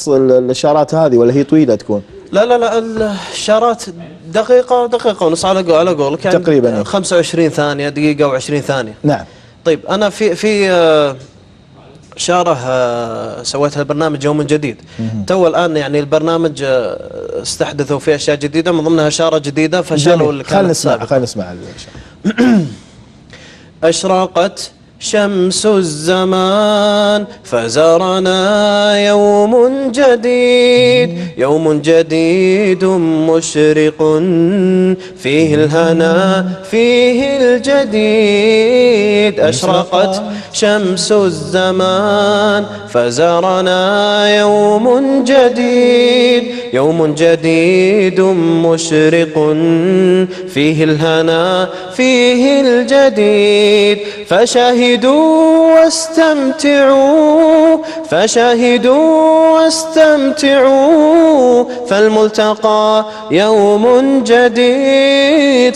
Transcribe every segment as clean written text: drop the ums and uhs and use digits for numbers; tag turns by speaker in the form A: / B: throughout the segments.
A: نص الإشارات هذه ولا هي طويلة تكون؟
B: لا الإشارات دقيقة ونص على قولك يعني
A: تقريبا
B: 25 ثانية دقيقة و20 ثانية.
A: نعم.
B: طيب أنا في إشارة سويتها البرنامج يوم جديد. تو الآن يعني البرنامج استحدثوا فيه أشياء جديدة من ضمنها إشارة جديدة فشلوا اللي كانت السابقة.
A: خلينا نسمع الإشارة.
B: أشرقت شمس الزمان فزارنا يوم جديد مشرق فيه الهنا فيه الجديد. أشرقت شمس الزمان فزارنا يوم جديد مشرق فيه الهنا فيه الجديد. فشاهدوا واستمتعوا فالملتقى يوم جديد.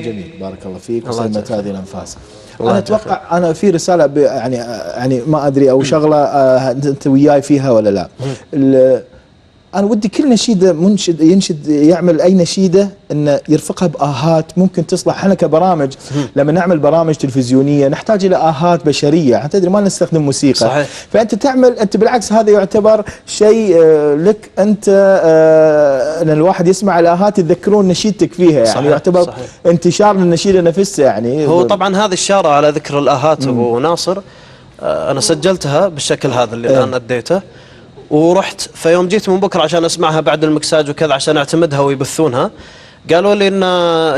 A: جميل، بارك الله فيك وسلمت هذه الأنفاس. أنا أتوقع أنا في رسالة يعني ما أدري أو شغلة أنت وياي فيها ولا لا. أنا ودي كل نشيدة منشد ينشد يعمل أي نشيدة إنه يرفقها بآهات ممكن تصلح. احنا كبرامج لما نعمل برامج تلفزيونية نحتاج إلى آهات بشرية، تدري ما نستخدم موسيقى.
B: صحيح.
A: فأنت تعمل أنت بالعكس هذا يعتبر شيء لك أنت أن الواحد يسمع الآهات يتذكرون نشيدتك فيها يعني. صحيح. يعتبر صحيح. انتشار للنشيدة نفسها يعني.
B: هو طبعا هذه الإشارة على ذكر الآهات أبو ناصر أنا سجلتها بالشكل هذا اللي الآن أديته ورحت. فيوم جيت من بكرة عشان أسمعها بعد المكساج وكذا عشان أعتمدها ويبثونها قالوا لي إن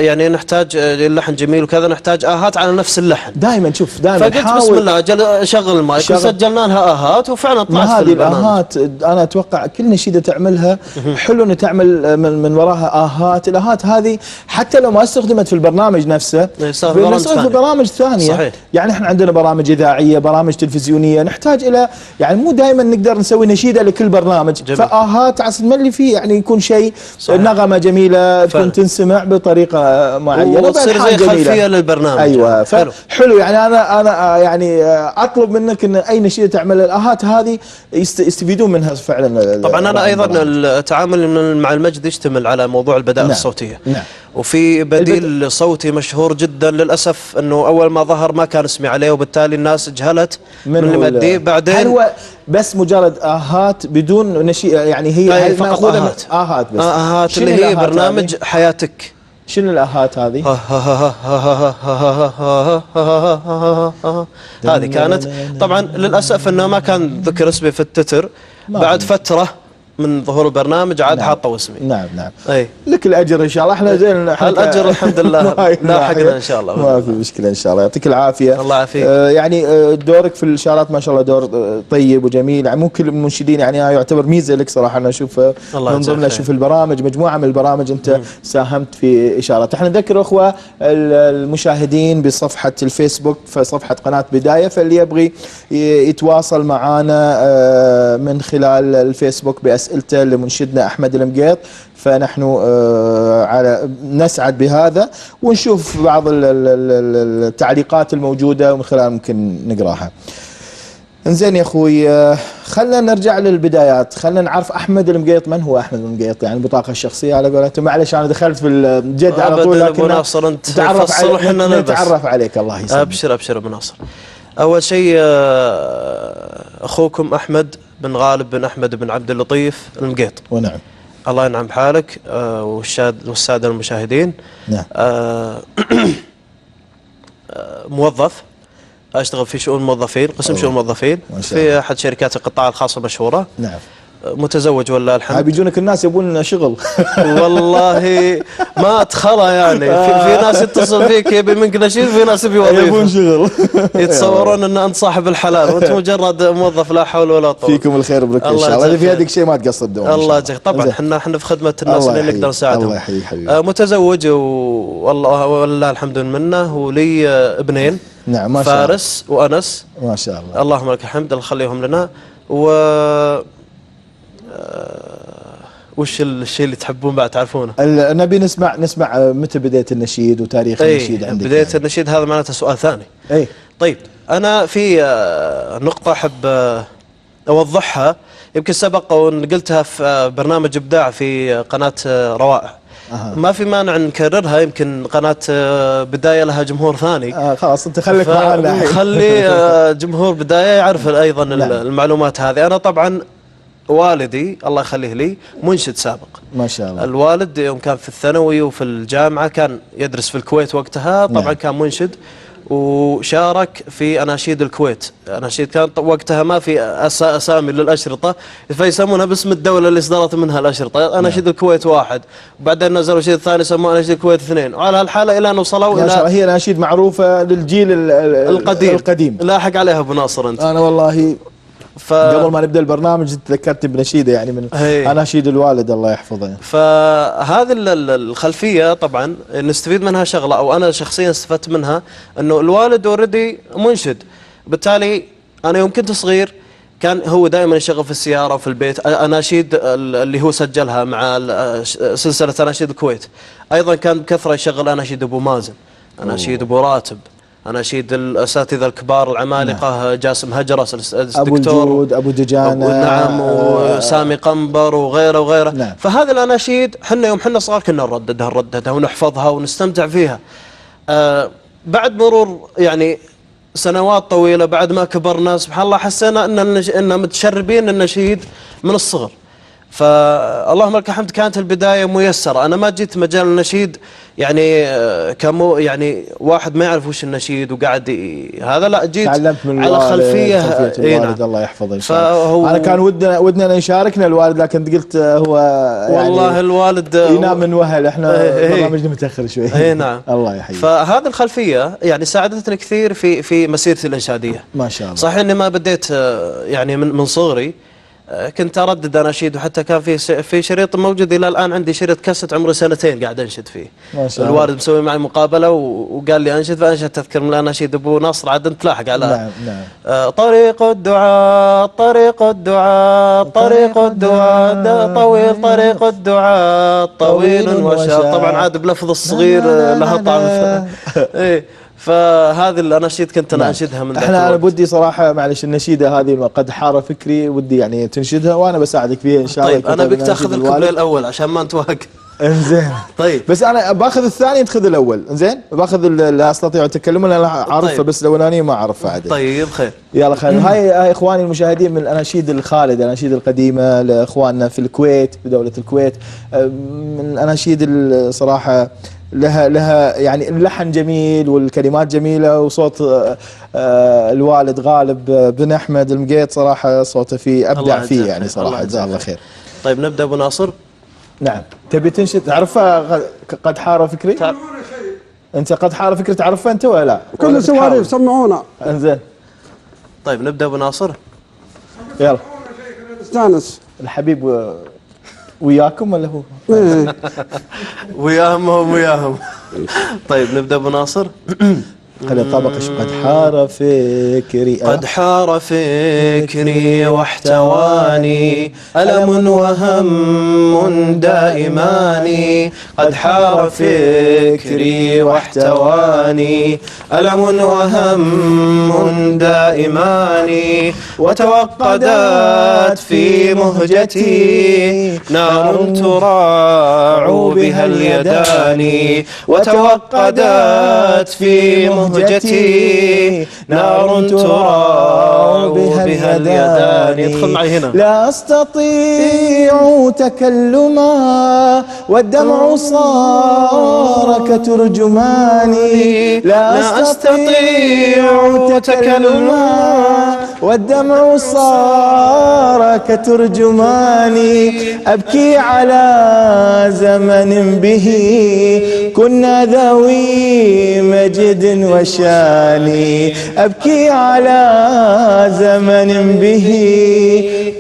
B: يعني نحتاج اللحن جميل وكذا نحتاج آهات على نفس اللحن.
A: دائما شوف دائما
B: فقلت بسم الله أشغل المايك وسجلنا لها آهات وفعلا طلعت في البرنامج.
A: هذه الآهات أنا أتوقع كل نشيدة تعملها حلو إن تعمل من وراها آهات. الآهات هذه حتى لو ما استخدمت في البرنامج نفسه بنستخدم في برامج ثانية.
B: صحيح.
A: يعني احنا عندنا برامج إذاعية برامج تلفزيونية نحتاج إلى يعني مو دائما نقدر نسوي نشيدة لكل برنامج. جميل. فآهات عسل ملي فيه يعني يكون شيء نغمة جميلة تكون تنسمع بطريقة معينة
B: وتصير زي خلفية للبرنامج.
A: أيوة حلو يعني أنا يعني أطلب منك إن أي نشيدة تعمل الآهات هذه يستفيدون منها فعلا.
B: طبعا أنا أيضا التعامل مع المجد يشتمل على موضوع البدائل الصوتية.
A: نعم.
B: وفي بديل صوتي مشهور جدا للأسف أنه أول ما ظهر ما كان اسمي عليه وبالتالي الناس جهلت من اللي مديه. بعدين
A: هل هو بس مجرد آهات بدون يعني هي
B: فقط
A: آهات بس
B: آهات اللي هي برنامج حياتك.
A: شنو الآهات هذه؟
B: هذه كانت طبعا للأسف أنه ما كان ذكر اسمي في التتر. بعد فترة من ظهور البرنامج عاد حاطوا اسمي.
A: نعم.
B: اي
A: لك الاجر ان شاء الله. احنا زين
B: الاجر الحمد لله لاحقنا ان شاء الله.
A: ما في مشكله ان شاء الله. يعطيك العافيه.
B: الله يعافيك.
A: يعني دورك في الاشارات ما شاء الله دور طيب وجميل. يعني مو كل المنشدين يعني يعتبر ميزه لك صراحه. انا اشوف من ضمن اشوف البرامج مجموعه من البرامج انت ساهمت في اشارات. احنا نذكر اخوه المشاهدين بصفحه الفيسبوك فصفحه قناه بدايه فاللي يبغي يتواصل معنا من خلال الفيسبوك بأسئلته لمنشدنا أحمد المقيط فنحن نسعد بهذا ونشوف بعض التعليقات الموجودة ومن خلال ممكن نقراها. انزين يا اخوي خلنا نرجع للبدايات. خلنا نعرف احمد المقيط. من هو احمد المقيط يعني البطاقه الشخصيه على قولتهم؟ معلش انا دخلت في الجد على طول لكن
B: ابو ناصر انت
A: نتعرف عليك. الله يسلمك.
B: ابشر ابو ناصر. اول شيء اخوكم احمد بن غالب بن احمد بن عبد اللطيف المقيط.
A: ونعم.
B: الله ينعم بحالك والساده المشاهدين.
A: نعم.
B: موظف اشتغل في شؤون الموظفين قسم شؤون الموظفين في احد شركات القطاع الخاص المشهوره.
A: نعم.
B: متزوج ولا الحمد.
A: بيجونك الناس يبون شغل.
B: والله ما ادخله يعني في ناس يتصل فيك يبي منك نشيد في ناس يبي وظيفه
A: يبون شغل.
B: يتصورون ان انت صاحب الحلال وانت مجرد موظف لا حول ولا قوه.
A: فيكم الخير بركه ان شاء الله. اذا في يدك شيء ما تقصر دوام.
B: الله يجزاك. طبعا احنا في خدمه الناس اللي نقدر نساعدهم.
A: الله يحييك حبيبي.
B: متزوج والله ولله الحمد منه ولي ابنين.
A: نعم ما شاء الله.
B: فارس وانس.
A: ما شاء الله.
B: اللهم لك الحمد الله يخليهم لنا. وش الشيء اللي تحبون بعد تعرفونه؟
A: نبي نسمع متى بديت النشيد وتاريخ النشيد عندك.
B: بداية النشيد هذا معناته سؤال ثاني.
A: اي
B: طيب أنا في نقطة أحب أوضحها، يمكن سبق وأن قلتها في برنامج إبداع في قناة روائع. ما في مانع نكررها، يمكن قناة بداية لها جمهور ثاني.
A: خلاص انت خليك معنا،
B: خلي جمهور بداية يعرف أيضا المعلومات هذه. أنا طبعا والدي الله يخليه لي منشد سابق
A: ما شاء الله.
B: الوالد يوم كان في الثانوي وفي الجامعة كان يدرس في الكويت وقتها، طبعا كان منشد وشارك في أناشيد الكويت. أناشيد كان وقتها ما في أسامي للأشرطة، فيسمونها باسم الدولة اللي إصدرت منها الأشرطة. أناشيد الكويت 1، وبعدين نزلوا شيء الثاني سموه أناشيد الكويت 2، وعلى هالحالة إلى أن وصلوا إلى
A: هي أناشيد معروفة للجيل القديم.
B: لاحق عليها أبو ناصر أنت.
A: أنا والله قبل ما نبدأ البرنامج تذكرت بنشيدة يعني من أناشيد الوالد الله يحفظه.
B: فهذه الخلفية طبعا نستفيد منها شغلة، أو أنا شخصيا استفدت منها، أنه الوالد اوريدي منشد، بالتالي أنا يوم كنت صغير كان هو دائما يشغل في السيارة وفي البيت أناشيد اللي هو سجلها مع سلسلة أناشيد الكويت. أيضا كان بكثرة يشغل أناشيد أبو مازن، أناشيد أبو راتب، أناشيد الأساتذة الكبار العمالقة، جاسم هجرس الدكتور،
A: أبو الجود، أبو دجانة،
B: نعم، وسامي قنبر وغيره وغيره. فهذه الأناشيد حنا يوم حنا صغار كنا نرددها ونحفظها ونستمتع فيها. بعد مرور يعني سنوات طويلة، بعد ما كبرنا سبحان الله حسينا أن متشربين النشيد من الصغر. فاللهم لك الحمد كانت البداية ميسرة. أنا ما جيت مجال النشيد يعني كمو يعني واحد ما يعرف وش النشيد وقاعد هذا، لا جيت على خلفية
A: الوالد الله يحفظه إن شاء الله. أنا كان ودنا أن يشاركنا الوالد، لكن قلت هو يعني
B: والله الوالد
A: ينام من وهل، احنا برنامجنا متأخر شوي.
B: اي نعم.
A: الله يحييه.
B: فهذه الخلفية يعني ساعدتني كثير في مسيرتي الإنشادية.
A: ما شاء الله.
B: صحيح إني ما بديت يعني من صغري، كنت أردد أناشيد، وحتى كان في شريط موجود إلى الآن عندي، شريط كاسيت عمري 2 قاعد أنشد فيه.
A: ما شاء الله.
B: الوالد مسوي معي مقابلة وقال لي أنشد، فأنشد تذكر من الأناشيد أبو ناصر، عاد أنت لاحق على
A: نعم.
B: طريق الدعاء طريق الدعاء طريق الدعاء طويل، طريق الدعاء طويل وشاق. طبعا عاد بلفظ الصغير لها طعم. إيه، فهذه الأناشيد كنت أنا أنشدها من ذاك الوقت.
A: أنا بدي صراحة معلش النشيدة هذه قد حار فكري، ودي يعني تنشدها وأنا بساعدك فيها إن شاء الله.
B: طيب أنا بك تأخذ الكوبليه الأول عشان ما نتوهق.
A: انزين.
B: طيب
A: بس أنا باخذ الثاني أنت خذ الأول. انزين باخذ لا أستطيع التكلم أنا أعرفها. طيب. بس الأولانية ما أعرفها عاد.
B: طيب خير.
A: يلا خير. هاي إخواني المشاهدين من الأناشيد الخالدة، الأناشيد القديمة لإخواننا في الكويت، في دولة الكويت، من الأناشيد الصراحة لها يعني اللحن جميل والكلمات جميلة، وصوت الوالد غالب بن أحمد المقيت صراحة صوته فيه أبدع فيه يعني صراحة، جزاه الله خير.
B: طيب نبدأ أبو ناصر.
A: نعم. تبي تنشد تعرفها قد حار فكري؟ أنت قد حار فكري تعرفها أنت ولا لا؟
C: كل سواليف سمعونا.
A: انزين.
B: طيب نبدأ أبو ناصر.
A: يلا.
C: استانس.
A: الحبيب وياكم ولا هو؟
B: وياهم. طيب نبدأ أبو ناصر.
A: قد طبق قد حار فكري،
B: قد حار فكري واحتواني ألم وهم دائماني، قد حار فكري واحتواني ألم وهم دائماني، وتوقدت في مهجتي نار تراع بها اليدان، وتوقدت في مهجتي نار تراع بها اليدان. يدخل معي هنا.
A: لا أستطيع تكلما والدمع صار كترجماني، لا أستطيع تكلما والدمع صار كترجماني، أبكي على زمن به كنا ذوي مجد وشاني، أبكي على زمن به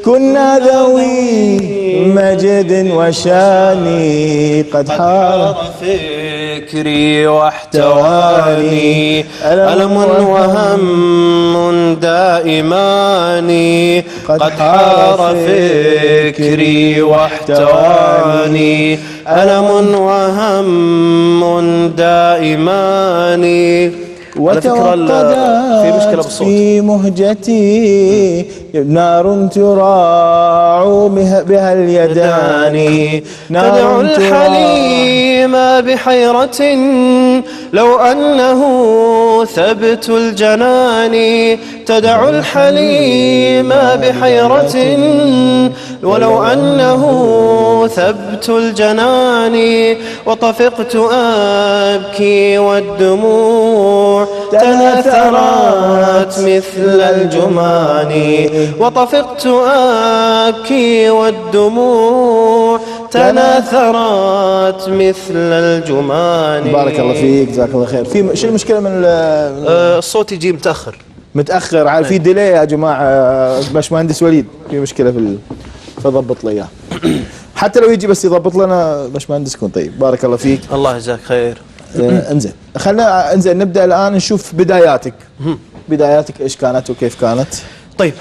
A: كنا ذوي مجد وشاني، قد حار
B: فكري واحتواني ألم وهم دائماني، قد حار فكري واحتواني ألم وهم دائماني، في مشكلة بالصوت
A: في مهجتي نار تراع بها اليدان
B: تدعو الحليم بحيرة لو أنه ثبت الجنان تدعو الحليم بحيرة ولو أنه ثبت الجنان وطفقت أبكي والدموع تناثرت مثل الجمان وطفقت أبكي والدموع تناثرت مثل الجمان.
A: بارك الله فيك، جزاك الله خير. في شو المشكلة من
B: الصوت يجي
A: متأخر على في ديلي يا جماعة. باشمهندس وليد في مشكلة فضبط لي اياه. حتى لو يجي بس يضبط لنا باشمهندس يكون طيب. بارك الله فيك،
B: الله يجزاك خير.
A: انزين خلنا نبدأ الآن نشوف بداياتك. بداياتك ايش كانت وكيف كانت؟
B: طيب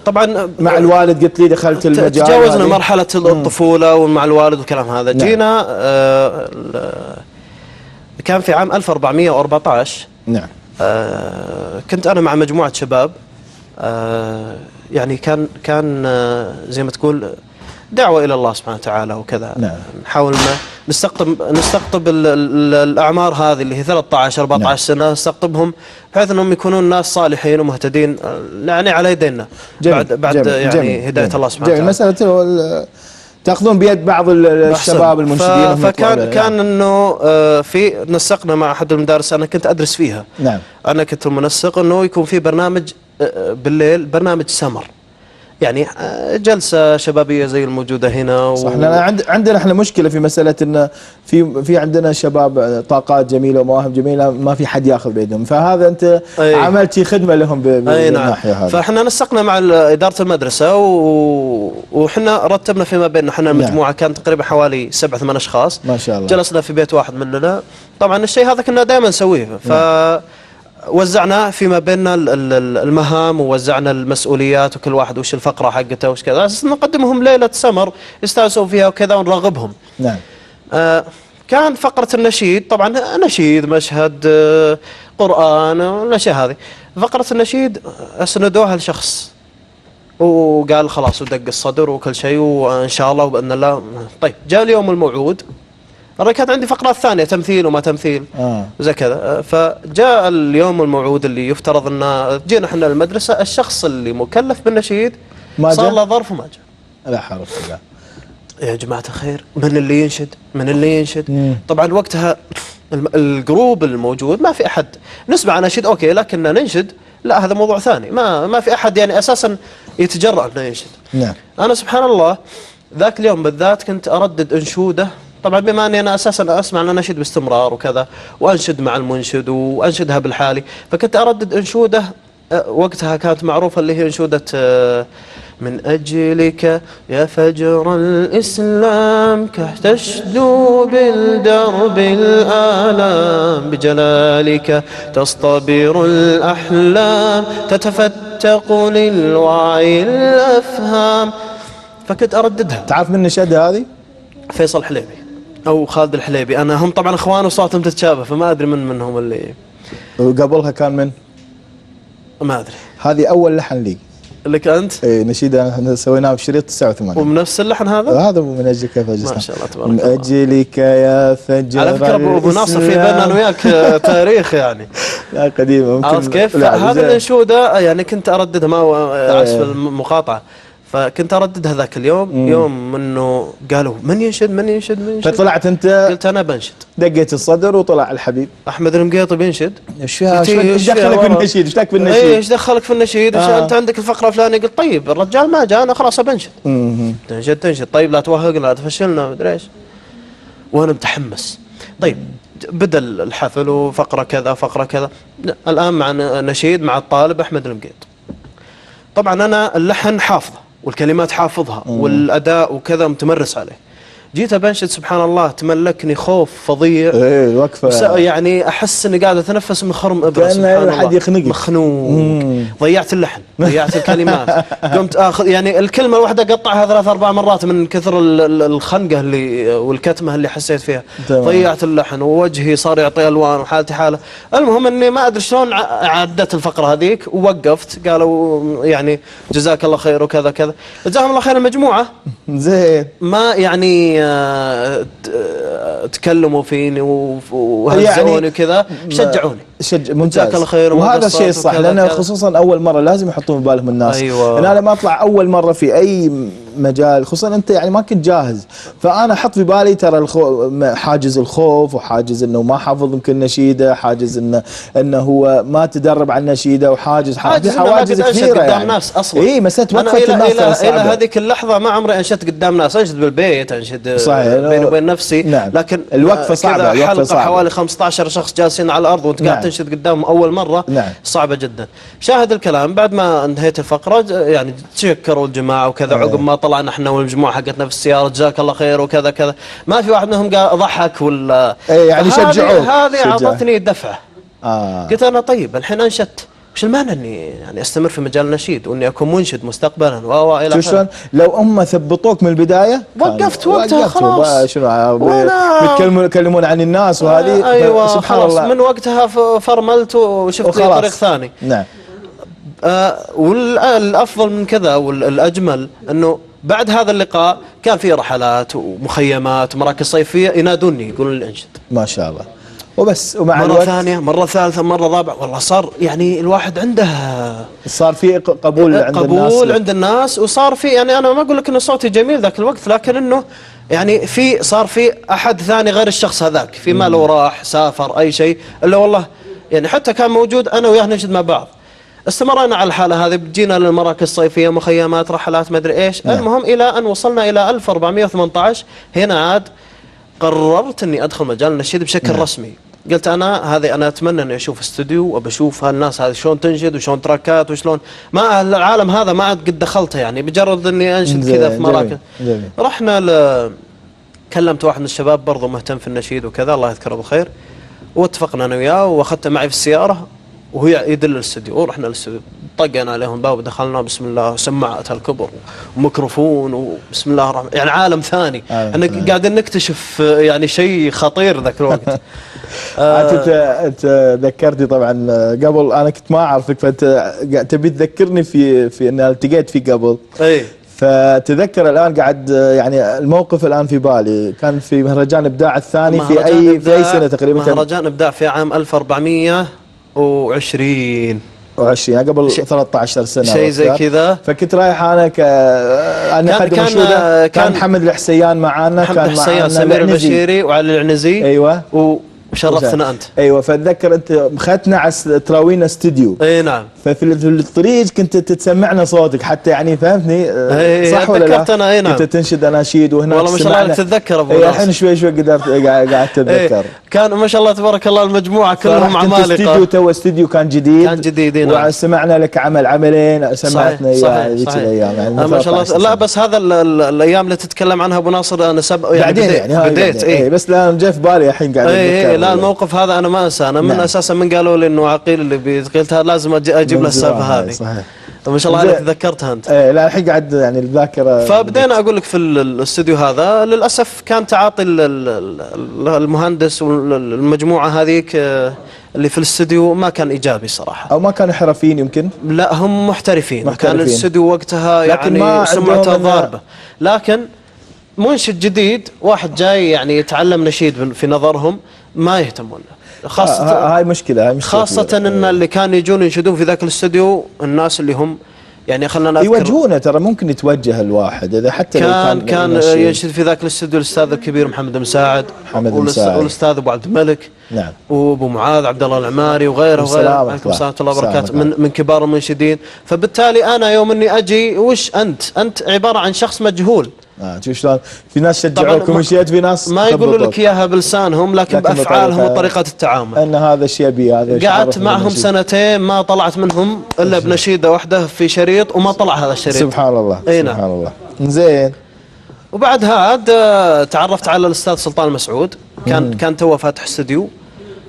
B: طبعا
A: مع الوالد قلت لي دخلت المجال،
B: تجاوزنا مرحلة الطفولة ومع الوالد والكلام هذا.
A: نعم.
B: جينا كان في عام 1414.
A: نعم.
B: كنت أنا مع مجموعة شباب، يعني كان زي ما تقول دعوة إلى الله سبحانه وتعالى وكذا.
A: نعم.
B: نحاول نستقطب الأعمار هذه اللي هي 13 14
A: نعم.
B: سنة، نستقطبهم بحيث أنهم يكونون ناس صالحين ومهتدين يعني على يدينا بعد
A: جميل.
B: يعني
A: جميل.
B: هداية الله سبحانه وتعالى.
A: مسألة تأخذون بيد بعض الشباب المنشدين.
B: فكان انه في نسقنا مع احد المدارس انا كنت ادرس فيها.
A: نعم.
B: انا كنت المنسق انه يكون في برنامج بالليل، برنامج سمر، يعني جلسة شبابية زي الموجودة هنا.
A: صح. عندنا احنا مشكلة في مسألة ان في عندنا شباب طاقات جميلة ومواهب جميلة ما في حد ياخذ بيدهم، فهذا انت عملتي خدمة لهم بالناحية هذه.
B: فاحنا نسقنا مع إدارة المدرسة وحنا رتبنا فيما بيننا. احنا المجموعة كانت تقريبا حوالي 7-8 اشخاص
A: ما شاء الله.
B: جلسنا في بيت واحد مننا. طبعا الشيء هذا كنا دائما نسويه. وزعنا فيما بيننا المهام ووزعنا المسؤوليات وكل واحد وش الفقرة حقته وش كذا، أساس نقدمهم ليلة سمر يستانسوا فيها وكذا ونرغبهم.
A: نعم.
B: كان فقرة النشيد، طبعا نشيد مشهد قرآن والأشياء هذه. فقرة النشيد أسندوها لشخص وقال خلاص ودق الصدر وكل شيء وإن شاء الله وبإذن الله. طيب جاء اليوم الموعود، أنا كانت عندي فقرات ثانية تمثيل وما تمثيل زي كذا. فجاء اليوم الموعود اللي يفترض أن جينا احنا المدرسة، الشخص اللي مكلف بالنشيد صار له ظرف وما جاء.
A: لا حول ولا قوة.
B: يا جماعة الخير، من اللي ينشد؟ طبعا وقتها الجروب الموجود ما في أحد نسمع نشيد أوكي، لكن ننشد لا، هذا موضوع ثاني. ما في أحد يعني أساسا يتجرأ أنه ينشد.
A: نعم.
B: أنا سبحان الله ذاك اليوم بالذات كنت أردد أنشودة. طبعا بما أني أنا أساسا أسمع أن أنشد باستمرار وكذا، وأنشد مع المنشد وأنشدها بالحالي، فكنت أردد أنشودة وقتها كانت معروفة اللي هي أنشودة من أجلك يا فجر الإسلام كتشدو بالدرب الآلام بجلالك تصطبر الأحلام تتفتق للوعي الأفهام. فكنت أرددها.
A: تعرف من نشد هذه؟
B: فيصل الحليبي أو خالد الحليبي. هم طبعا أخوان وصوتهم تتشابه، فما أدري منهم اللي.
A: وقبلها كان من؟
B: ما أدري.
A: هذه أول لحن لي
B: لك أنت؟
A: إيه، نشيدة احنا سويناه في شريط 89.
B: وبنفس اللحن هذا؟
A: هذا من أجلك يا فجر.
B: ما شاء الله تبارك الله.
A: من أجلك يا فجر.
B: على فكرة أبو ناصر في بيننا أنا وياك تاريخ يعني.
A: لا قديمة ممكن.
B: عرفت كيف؟ هذا الأنشودة يعني كنت أرددها ما عزف المقاطعة، فكنت أرددها ذاك اليوم. يوم انه قالوا من ينشد
A: فطلعت انت
B: قلت انا بنشد،
A: دقيت الصدر وطلع الحبيب
B: احمد المقيطي بينشد.
A: ايش دخلك بالنشيد؟ ايش دخلك بالنشيد؟
B: ايش دخلك في النشيد؟ انت عندك الفقره الفلانيه. قلت طيب الرجال ما جاء، انا خلاص بنشد. تنشد طيب لا توهقنا لا تفشلنا مدري ايش. وانا متحمس. طيب بدا الحفل وفقره كذا فقره كذا. الان مع نشيد مع الطالب احمد المقيط. طبعا انا اللحن حافظه والكلمات حافظها والاداء وكذا متمرس عليه. جيت بنشد سبحان الله تملكني خوف فظيع.
A: ايه وقفه
B: يعني احس اني قاعد اتنفس من خرم ابره سبحان
A: الله، حد يخنقك،
B: مخنوق. ضيعت اللحن، ضيعت الكلمات، قمت اخذ يعني الكلمه الواحده قطعها 3-4 مرات من كثر الخنقه اللي والكتمه اللي حسيت فيها. ضيعت اللحن ووجهي صار يعطي الوان وحالتي حاله. المهم اني ما ادري شلون عدت الفقره هذيك ووقفت. قالوا يعني جزاك الله خير وكذا كذا. جزاهم الله خير المجموعه.
A: زين.
B: ما يعني تكلموا فيني وهزوني يعني وكذا، شجعوني.
A: ممتاز.
B: جزاك الله خير.
A: وهذا الشيء الصح، لأنه خصوصا أول مرة لازم يحطون ببالهم الناس.
B: أيوة.
A: أنا لما أطلع أول مرة في أي مجال، خصوصا أنت يعني ما كنت جاهز، فأنا أحط في بالي ترى حاجز الخوف، وحاجز إنه ما حافظ يمكن نشيدة، حاجز إنه هو ما تدرب على النشيدة، وحاجز حواجز كثيرة
B: قدام
A: يعني.
B: ناس أصلا.
A: إيه مسألة وقفة الناس
B: إلى هذيك اللحظة ما عمري أنشدت قدام ناس. أنشد بالبيت، أنشد
A: صحيح
B: بيني وبين نفسي.
A: نعم.
B: لكن
A: الوقفة صعبة.
B: الوقفة صعبة. حوالي 15 شخص جالسين على الأرض وأنت قاعد تنشد قدامهم أول مرة.
A: نعم.
B: صعبة جدا. شاهد الكلام بعد ما انتهيت الفقرة يعني تشكروا الجماعة وكذا. عقب ما طلعنا احنا والمجموعة حقتنا في السيارة جزاك الله خير وكذا كذا، ما في واحد منهم قال ضحك ولا
A: يعني شجعوك.
B: هذه اعطتني دفعة. قلت انا طيب الحين انشدت، وش المانع اني يعني استمر في مجال النشيد واني اكون منشد مستقبلا الى
A: شلون لو هم ثبطوك من البدايه
B: وقفت وقتها خلاص.
A: شنو يتكلمون عن الناس وهذه.
B: ايوه سبحان الله. من وقتها فرملت وشفت لي طريق ثاني.
A: نعم.
B: والافضل من كذا والاجمل انه بعد هذا اللقاء كان في رحلات ومخيمات ومراكز صيفيه ينادوني يقولون لي انشد.
A: ما شاء الله. وبس ومع
B: مرة
A: الوقت
B: ثانية، مرة ثالثة، مرة رابعة، والله صار يعني الواحد عنده
A: صار في قبول
B: عند الناس وصار في يعني أنا ما أقول لك إنه صوتي جميل ذاك الوقت، لكن إنه يعني صار في أحد ثاني غير الشخص هذاك، في ما لو راح سافر أي شيء إلا والله يعني حتى كان موجود أنا وياه ننشد مع بعض. استمرنا على الحالة هذه، جينا للمراكز الصيفية، مخيمات، رحلات، ما أدري إيش. المهم إلى أن وصلنا إلى 1418. هنا عاد قررت اني ادخل مجال النشيد بشكل رسمي. قلت انا اتمنى اني اشوف استوديو وبشوف هالناس هذه شلون تنشد وشلون تراكات وشلون ما العالم هذا ما عاد قد دخلته، يعني بمجرد اني انشد كذا في مراكز. رحنا كلمت واحد من الشباب برضو مهتم في النشيد وكذا الله يذكره بالخير، واتفقنا انا وياه واخذته معي في السياره وهو يدل الاستوديو، ورحنا الاستوديو طقنا عليهم باب ودخلنا بسم الله، سماعات الكبر وميكروفون وبسم الله الرحمن، يعني عالم ثاني. انا قاعدين نكتشف يعني شيء خطير ذاك الوقت.
A: انت ذكرتني طبعا قبل انا كنت ما اعرفك، فانت تبي تذكرني في ان التقيت فيه قبل.
B: اي
A: فتذكر الان قاعد يعني الموقف الان في بالي، كان في مهرجان ابداع الثاني في اي سنه تقريبا؟
B: مهرجان ابداع في عام 1420
A: قبل 13 سنه
B: شيء زي كذا.
A: فكنت رايح انا كان محمد الحسيان معانا،
B: كان معانا سمير البشيري وعلي العنزي.
A: ايوه
B: وشرفتنا انت.
A: ايوه فاتذكر انت اخذتنا على تراوينا استوديو.
B: اي نعم.
A: ففي الطريق كنت تسمعنا صوتك حتى، يعني فهمتني صح ولا لا؟
B: تذكرتنا. اي نعم.
A: كنت تنشد اناشيد وهناك
B: والله ما شاء الله تتذكر ابو ناصر.
A: الحين شوي قدرت قاعد تتذكر.
B: كان ما شاء الله تبارك الله المجموعه كلهم عمالقه.
A: استوديو كان جديد.
B: نعم.
A: وسمعنا لك عملين سمعتنا اياه ذيك الايام يعني
B: ما شاء الله. لا بس هذا الايام اللي تتكلم عنها ابو ناصر انا
A: يعني بديت بس لا جاء في بالي الحين قاعد
B: اتذكر. لا الموقف هذا انا ما انساه. انا من اساسا من قالوا لي انه عقيل اللي قلتها لازم اجيب له السالفه هذه. صحيح. ما شاء الله عليك تذكرتها انت.
A: لا الحين قاعد يعني الذاكره.
B: فبدينا اقول لك في الاستوديو هذا للاسف كان تعاطي المهندس والمجموعه هذيك اللي في الاستوديو ما كان ايجابي صراحه،
A: او ما كانوا حرفيين يمكن.
B: لا هم محترفين. كان الاستوديو وقتها يعني سمعته ضاربه، لكن منشد جديد واحد جاي يعني يتعلم نشيد في نظرهم ما يهتمون له. خاصة
A: هاي مشكلة
B: خاصة ان اللي كانوا يجون ينشدون في ذاك الاستوديو الناس اللي هم يعني خلنا نذكر
A: يوجهونه. ترى ممكن يتوجه الواحد اذا حتى
B: كان ينشد في ذاك الاستوديو الاستاذ الكبير محمد مساعد والاستاذ ابو عبد الملك.
A: نعم.
B: وابو معاذ عبد الله العماري وغيره. عليكم السلام ورحمة الله وبركاته. من كبار المنشدين. فبالتالي انا يوم اني اجي وش انت عبارة عن شخص مجهول.
A: شوف شلون في ناس شجعوك ومشيت، في ناس
B: ما يقولوا لك اياها بلسانهم لكن بافعالهم وطريقه التعامل.
A: ان هذا الشيء هذا.
B: قعدت معهم سنتين ما طلعت منهم الا بنشيده واحده في شريط وما طلع هذا الشريط.
A: سبحان الله.
B: سبحان
A: الله. زين.
B: وبعدها عاد تعرفت على الاستاذ سلطان مسعود، كان تو فاتح استوديو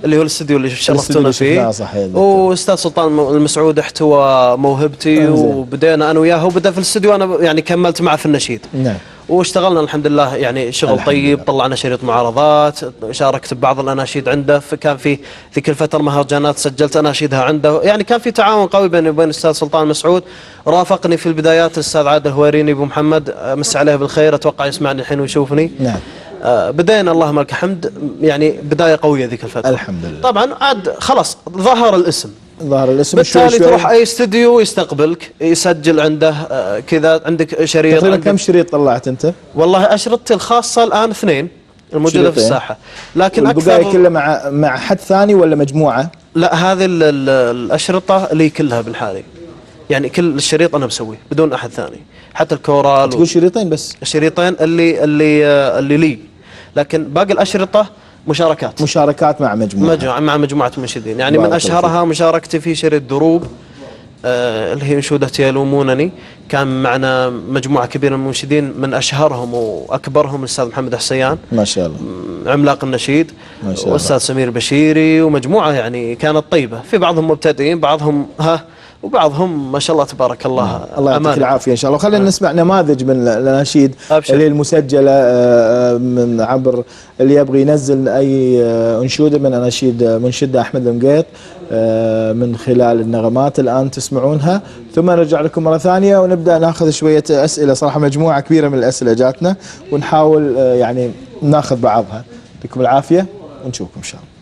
B: اللي هو الاستوديو اللي شرفتونا فيه، واستاذ سلطان المسعود احتوى موهبتي وبدينا انا وياه، وبدا في الاستوديو انا يعني كملت معه في النشيد.
A: نعم.
B: واشتغلنا الحمد لله يعني شغل طيب، طلعنا شريط معارضات، شاركت ببعض الاناشيد عنده، فكان في ذيك الفتره مهرجانات سجلت اناشيدها عنده، يعني كان في تعاون قوي بيني وبين الاستاذ سلطان مسعود. رافقني في البدايات الاستاذ عادل هواريني ابو محمد، مس عليه بالخير، اتوقع يسمعني الحين ويشوفني.
A: نعم.
B: بدينا اللهم لك الحمد، يعني بدايه قويه ذيك الفتره
A: الحمد لله.
B: طبعا عاد خلاص ظهر الاسم،
A: بالتالي
B: تروح اي استوديو يستقبلك، يسجل عنده كذا. عندك شريط،
A: تقريبا كم شريط طلعت انت؟
B: والله اشرطتي الخاصه الان 2 الموجوده في الساحه، لكن
A: البقايا كلها مع حد ثاني ولا مجموعه؟
B: لا، هذه الاشرطه لي كلها بالحالي، يعني كل الشريط انا مسويه بدون احد ثاني، حتى الكورال.
A: تقول شريطين بس؟
B: شريطين اللي لي، لكن باقي الاشرطه مشاركات مع مجموعه منشدين، يعني من اشهرها مشاركتي في شريط دروب اللي هي انشوده يلومونني، كان معنا مجموعه كبيره من المنشدين، من اشهرهم واكبرهم الاستاذ محمد حسيان
A: ما شاء الله،
B: عملاق النشيد، والاستاذ سمير بشيري، ومجموعه يعني كانت طيبه، في بعضهم مبتدئين، بعضهم وبعضهم ما شاء الله تبارك الله.
A: الله يعطيك العافيه ان شاء الله. خلينا نسمع نماذج من الاناشيد اللي هي المسجله من عبر اللي يبغي ينزل اي انشوده من اناشيد منشده احمد المقيط من خلال النغمات الان تسمعونها، ثم نرجع لكم مره ثانيه ونبدا ناخذ شويه اسئله. صراحه مجموعه كبيره من الاسئله جاتنا ونحاول يعني ناخذ بعضها. يعطيكم العافيه ونشوفكم ان شاء الله.